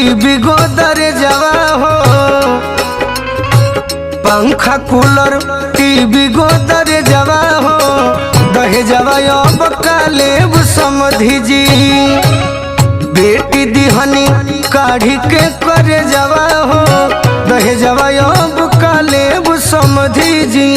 TV गोदर जवा हो, पंखा कूलर टीवी गोदर जवा हो, दहे जवा अब कालेब समधी जी। बेटी दिहनी काढ़ी के करे जवा हो, दहे जवा अब कालेब समधी जी।